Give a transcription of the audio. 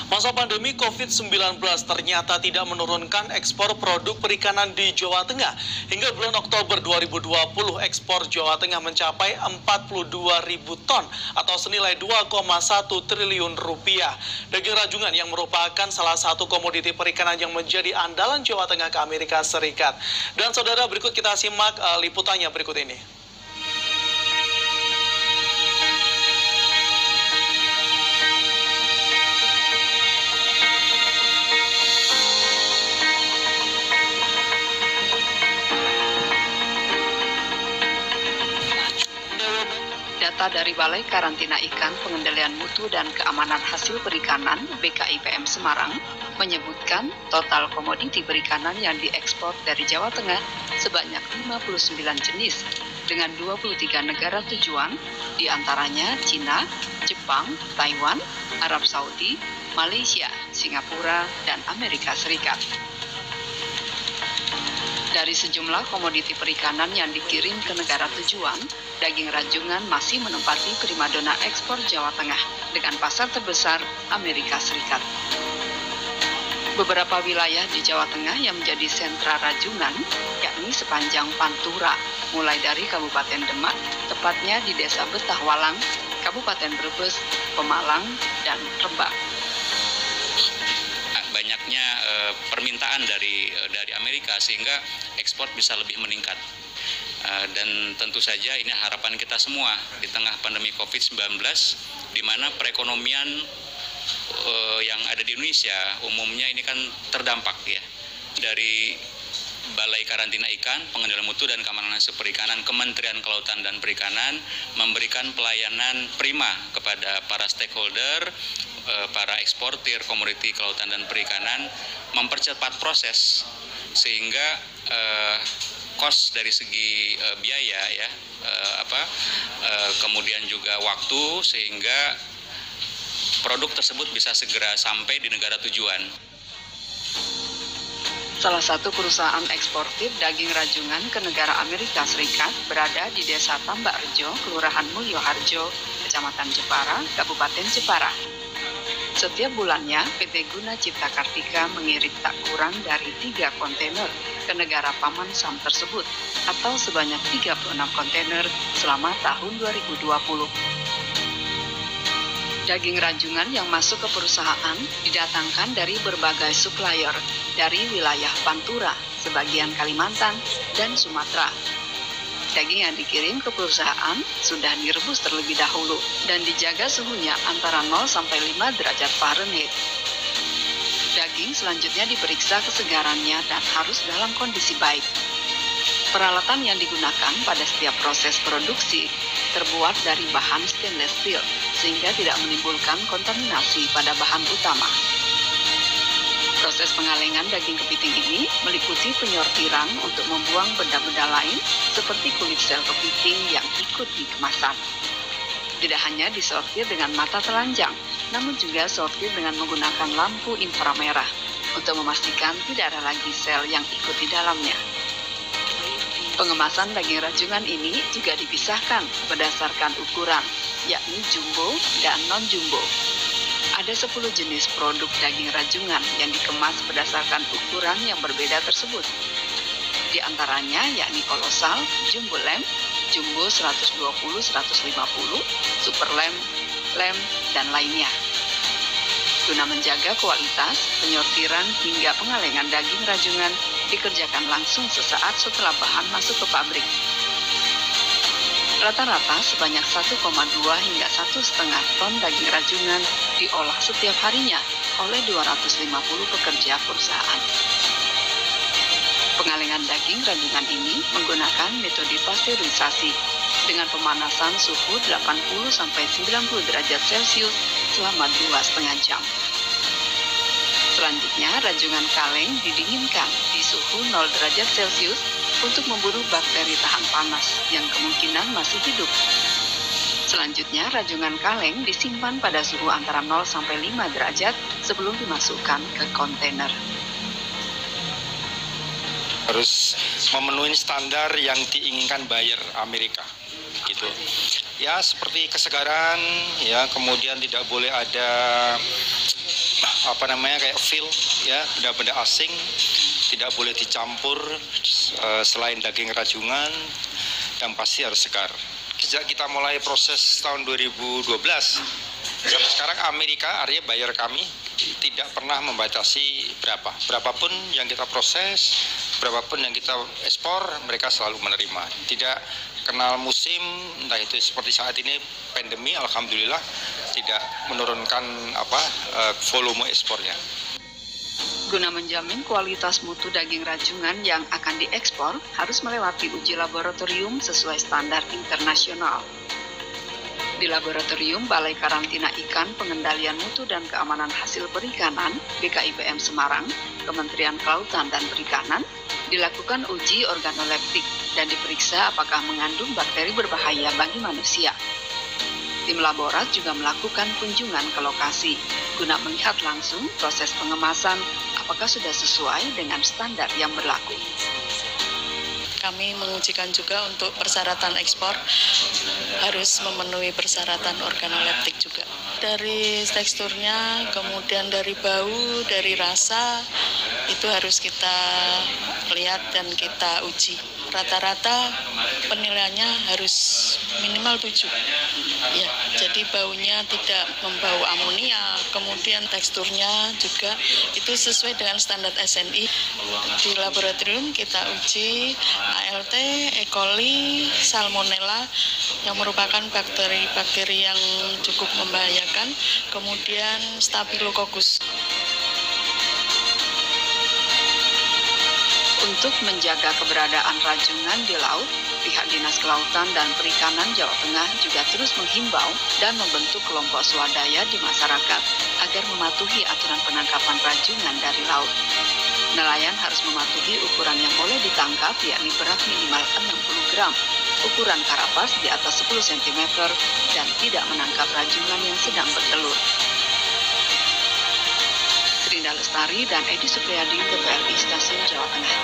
Masa pandemi COVID-19 ternyata tidak menurunkan ekspor produk perikanan di Jawa Tengah. Hingga bulan Oktober 2020, ekspor Jawa Tengah mencapai 42.000 ton atau senilai 2,1 triliun rupiah. Daging rajungan yang merupakan salah satu komoditi perikanan yang menjadi andalan Jawa Tengah ke Amerika Serikat. Dan saudara, berikut kita simak liputannya berikut ini. Data dari Balai Karantina Ikan Pengendalian Mutu dan Keamanan Hasil Perikanan BKIPM Semarang menyebutkan total komoditi perikanan yang diekspor dari Jawa Tengah sebanyak 59 jenis dengan 23 negara tujuan, diantaranya Cina, Jepang, Taiwan, Arab Saudi, Malaysia, Singapura, dan Amerika Serikat. Dari sejumlah komoditi perikanan yang dikirim ke negara tujuan, daging rajungan masih menempati primadona ekspor Jawa Tengah dengan pasar terbesar Amerika Serikat. Beberapa wilayah di Jawa Tengah yang menjadi sentra rajungan, yakni sepanjang Pantura, mulai dari Kabupaten Demak, tepatnya di Desa Betahwalang, Kabupaten Brebes, Pemalang, dan Rembang. Banyaknya permintaan dari Amerika sehingga ekspor bisa lebih meningkat. Dan tentu saja ini harapan kita semua di tengah pandemi COVID-19 di mana perekonomian yang ada di Indonesia umumnya ini kan terdampak ya dari Balai Karantina Ikan, Pengendalian Mutu dan Keamanan Hasil Perikanan, Kementerian Kelautan dan Perikanan memberikan pelayanan prima kepada para stakeholder, para eksportir komoditi kelautan dan perikanan, mempercepat proses sehingga kos dari segi biaya ya, kemudian juga waktu sehingga produk tersebut bisa segera sampai di negara tujuan. Salah satu perusahaan eksportir daging rajungan ke negara Amerika Serikat berada di Desa Tambak Rejo, Kelurahan Mulyoharjo, Kecamatan Jepara, Kabupaten Jepara. Setiap bulannya, PT Guna Cipta Kartika mengirim tak kurang dari 3 kontainer ke negara Paman Sam tersebut, atau sebanyak 36 kontainer selama tahun 2020. Daging rajungan yang masuk ke perusahaan didatangkan dari berbagai supplier dari wilayah Pantura, sebagian Kalimantan, dan Sumatera. Daging yang dikirim ke perusahaan sudah direbus terlebih dahulu dan dijaga suhunya antara 0 sampai 5 derajat Fahrenheit. Daging selanjutnya diperiksa kesegarannya dan harus dalam kondisi baik. Peralatan yang digunakan pada setiap proses produksi terbuat dari bahan stainless steel, sehingga tidak menimbulkan kontaminasi pada bahan utama. Proses pengalengan daging kepiting ini meliputi penyortiran untuk membuang benda-benda lain seperti kulit sel kepiting yang ikut di kemasan. Tidak hanya disortir dengan mata telanjang, namun juga sortir dengan menggunakan lampu inframerah untuk memastikan tidak ada lagi sel yang ikut di dalamnya. Pengemasan daging rajungan ini juga dipisahkan berdasarkan ukuran, yakni jumbo dan non-jumbo. Ada 10 jenis produk daging rajungan yang dikemas berdasarkan ukuran yang berbeda tersebut. Di antaranya yakni kolosal, jumbo lem, jumbo 120-150, super lem, lem, dan lainnya. Guna menjaga kualitas, penyortiran hingga pengalengan daging rajungan dikerjakan langsung sesaat setelah bahan masuk ke pabrik. Rata-rata sebanyak 1,2 hingga 1,5 ton daging rajungan diolah setiap harinya oleh 250 pekerja perusahaan. Pengalengan daging rajungan ini menggunakan metode pasteurisasi dengan pemanasan suhu 80-90 derajat Celcius selama 2,5 jam. Selanjutnya, rajungan kaleng didinginkan di suhu 0 derajat Celcius untuk membunuh bakteri tahan panas yang kemungkinan masih hidup. Selanjutnya, rajungan kaleng disimpan pada suhu antara 0 sampai 5 derajat sebelum dimasukkan ke kontainer. Harus memenuhi standar yang diinginkan buyer Amerika, gitu. Ya, seperti kesegaran, ya, kemudian tidak boleh ada kayak feel ya, benda-benda asing tidak boleh dicampur selain daging rajungan, yang pasti harus segar. Sejak kita mulai proses tahun 2012 sampai sekarang Amerika, artinya buyer kami tidak pernah membatasi berapapun yang kita proses, berapapun yang kita ekspor, mereka selalu menerima. Tidak kenal musim, entah itu seperti saat ini pandemi, alhamdulillah tidak menurunkan volume ekspornya. Guna menjamin kualitas mutu daging rajungan yang akan diekspor harus melewati uji laboratorium sesuai standar internasional. Di laboratorium Balai Karantina Ikan, Pengendalian Mutu dan Keamanan Hasil Perikanan BKIPM Semarang, Kementerian Kelautan dan Perikanan, dilakukan uji organoleptik dan diperiksa apakah mengandung bakteri berbahaya bagi manusia. Tim laborat juga melakukan kunjungan ke lokasi guna melihat langsung proses pengemasan apakah sudah sesuai dengan standar yang berlaku. Kami mengujikan juga untuk persyaratan ekspor harus memenuhi persyaratan organoleptik juga. Dari teksturnya, kemudian dari bau, dari rasa, itu harus kita lihat dan kita uji. Rata-rata penilaiannya harus minimal 7. Ya, jadi baunya tidak membau amonia, kemudian teksturnya juga itu sesuai dengan standar SNI. Di laboratorium kita uji ALT, E. coli, Salmonella yang merupakan bakteri-bakteri yang cukup membahayakan, kemudian Staphylococcus. Untuk menjaga keberadaan rajungan di laut, pihak Dinas Kelautan dan Perikanan Jawa Tengah juga terus menghimbau dan membentuk kelompok swadaya di masyarakat agar mematuhi aturan penangkapan rajungan dari laut. Nelayan harus mematuhi ukuran yang boleh ditangkap, yakni berat minimal 60 gram, ukuran karapas di atas 10 cm, dan tidak menangkap rajungan yang sedang bertelur. Srinda Lestari dan Edi Supriyadi, TVRI Stasiun Jawa Tengah.